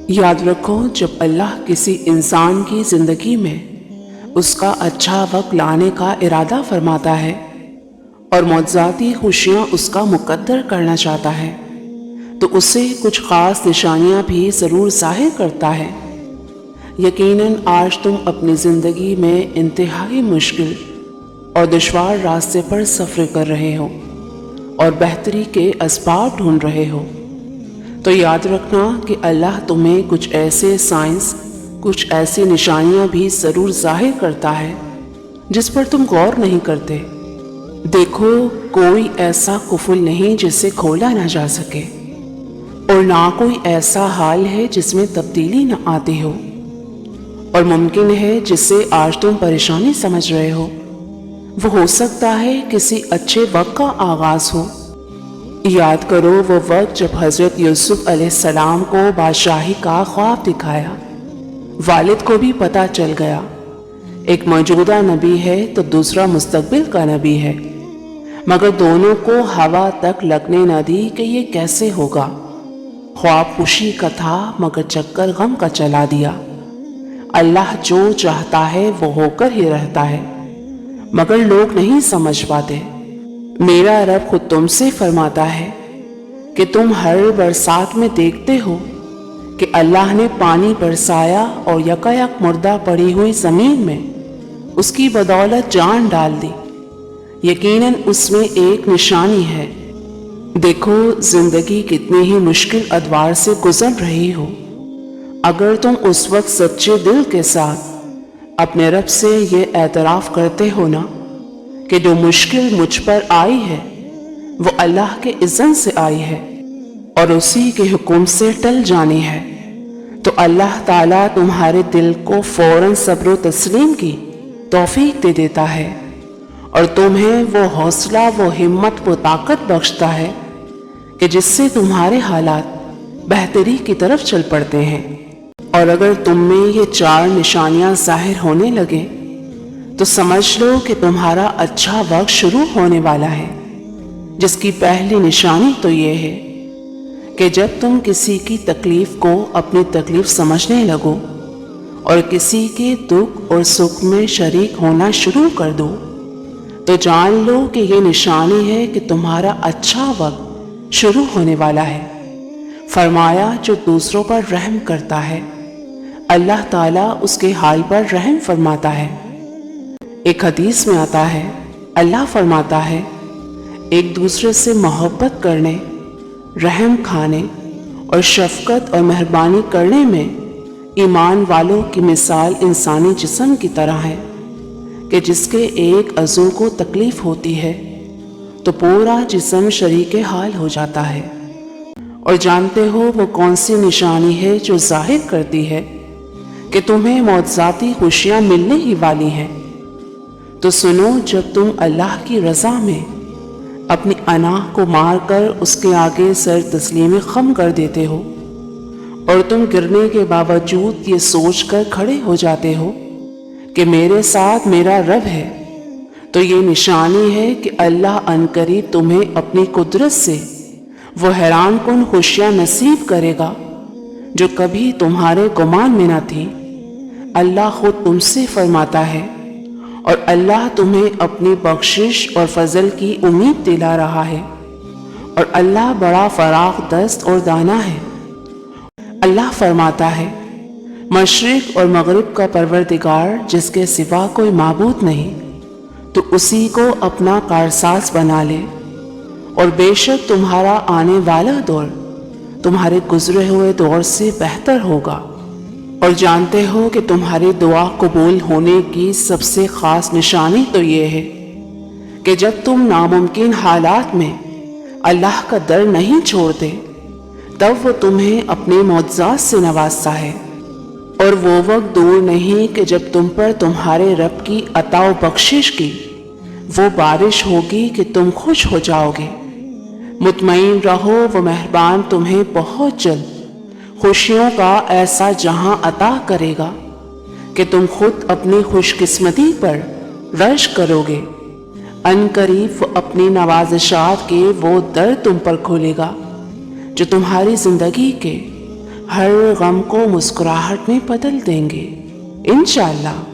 یاد رکھو، جب اللہ کسی انسان کی زندگی میں اس کا اچھا وقت لانے کا ارادہ فرماتا ہے اور معجزاتی خوشیاں اس کا مقدر کرنا چاہتا ہے تو اسے کچھ خاص نشانیاں بھی ضرور ظاہر کرتا ہے۔ یقیناً آج تم اپنی زندگی میں انتہائی مشکل اور دشوار راستے پر سفر کر رہے ہو اور بہتری کے اسباب ڈھونڈ رہے ہو، تو یاد رکھنا کہ اللہ تمہیں کچھ ایسے سائنس، کچھ ایسی نشانیاں بھی ضرور ظاہر کرتا ہے جس پر تم غور نہیں کرتے۔ دیکھو، کوئی ایسا قفل نہیں جسے کھولا نہ جا سکے، اور نہ کوئی ایسا حال ہے جس میں تبدیلی نہ آتی ہو، اور ممکن ہے جسے آج تم پریشانی سمجھ رہے ہو وہ ہو سکتا ہے کسی اچھے وقت کا آغاز ہو۔ یاد کرو وہ وقت جب حضرت یوسف علیہ السلام کو بادشاہی کا خواب دکھایا، والد کو بھی پتہ چل گیا ایک موجودہ نبی ہے تو دوسرا مستقبل کا نبی ہے، مگر دونوں کو ہوا تک لگنے نہ دی کہ یہ کیسے ہوگا۔ خواب خوشی کا تھا مگر چکر غم کا چلا دیا۔ اللہ جو چاہتا ہے وہ ہو کر ہی رہتا ہے، مگر لوگ نہیں سمجھ پاتے۔ میرا رب خود تم سے فرماتا ہے کہ تم ہر برسات میں دیکھتے ہو کہ اللہ نے پانی برسایا اور یکایک مردہ پڑی ہوئی زمین میں اس کی بدولت جان ڈال دی۔ یقیناً اس میں ایک نشانی ہے۔ دیکھو، زندگی کتنی ہی مشکل ادوار سے گزر رہی ہو، اگر تم اس وقت سچے دل کے ساتھ اپنے رب سے یہ اعتراف کرتے ہو نا کہ جو مشکل مجھ پر آئی ہے وہ اللہ کے اذن سے آئی ہے اور اسی کے حکم سے ٹل جانی ہے، تو اللہ تعالیٰ تمہارے دل کو فوراً صبر و تسلیم کی توفیق دے دیتا ہے، اور تمہیں وہ حوصلہ، وہ ہمت، وہ طاقت بخشتا ہے کہ جس سے تمہارے حالات بہتری کی طرف چل پڑتے ہیں۔ اور اگر تم میں یہ 4 نشانیاں ظاہر ہونے لگیں تو سمجھ لو کہ تمہارا اچھا وقت شروع ہونے والا ہے، جس کی پہلی نشانی تو یہ ہے کہ جب تم کسی کی تکلیف کو اپنی تکلیف سمجھنے لگو اور کسی کے دکھ اور سکھ میں شریک ہونا شروع کر دو تو جان لو کہ یہ نشانی ہے کہ تمہارا اچھا وقت شروع ہونے والا ہے۔ فرمایا جو دوسروں پر رحم کرتا ہے اللہ تعالیٰ اس کے حال پر رحم فرماتا ہے۔ ایک حدیث میں آتا ہے، اللہ فرماتا ہے ایک دوسرے سے محبت کرنے، رحم کھانے اور شفقت اور مہربانی کرنے میں ایمان والوں کی مثال انسانی جسم کی طرح ہے کہ جس کے ایک عضو کو تکلیف ہوتی ہے تو پورا جسم شریک حال ہو جاتا ہے۔ اور جانتے ہو وہ کون سی نشانی ہے جو ظاہر کرتی ہے کہ تمہیں معجزاتی خوشیاں ملنے ہی والی ہیں؟ تو سنو، جب تم اللہ کی رضا میں اپنی انا کو مار کر اس کے آگے سر تسلیم خم کر دیتے ہو اور تم گرنے کے باوجود یہ سوچ کر کھڑے ہو جاتے ہو کہ میرے ساتھ میرا رب ہے، تو یہ نشانی ہے کہ اللہ عنقریب تمہیں اپنی قدرت سے وہ حیران کن خوشیاں نصیب کرے گا جو کبھی تمہارے گمان میں نہ تھی۔ اللہ خود تم سے فرماتا ہے اور اللہ تمہیں اپنی بخشش اور فضل کی امید دلا رہا ہے، اور اللہ بڑا فراخ دست اور دانا ہے۔ اللہ فرماتا ہے، مشرق اور مغرب کا پروردگار جس کے سوا کوئی معبود نہیں، تو اسی کو اپنا کارساز بنا لے، اور بے شک تمہارا آنے والا دور تمہارے گزرے ہوئے دور سے بہتر ہوگا۔ اور جانتے ہو کہ تمہاری دعا قبول ہونے کی سب سے خاص نشانی تو یہ ہے کہ جب تم ناممکن حالات میں اللہ کا در نہیں چھوڑتے تب وہ تمہیں اپنے معجزات سے نوازتا ہے، اور وہ وقت دور نہیں کہ جب تم پر تمہارے رب کی عطا و بخشش کی وہ بارش ہوگی کہ تم خوش ہو جاؤ گے۔ مطمئن رہو، وہ مہربان تمہیں بہت جلد خوشیوں کا ایسا جہاں عطا کرے گا کہ تم خود اپنی خوش قسمتی پر رش کرو گے۔ ان قریب وہ اپنی نوازشات کے وہ در تم پر کھولے گا جو تمہاری زندگی کے ہر غم کو مسکراہٹ میں بدل دیں گے انشاءاللہ۔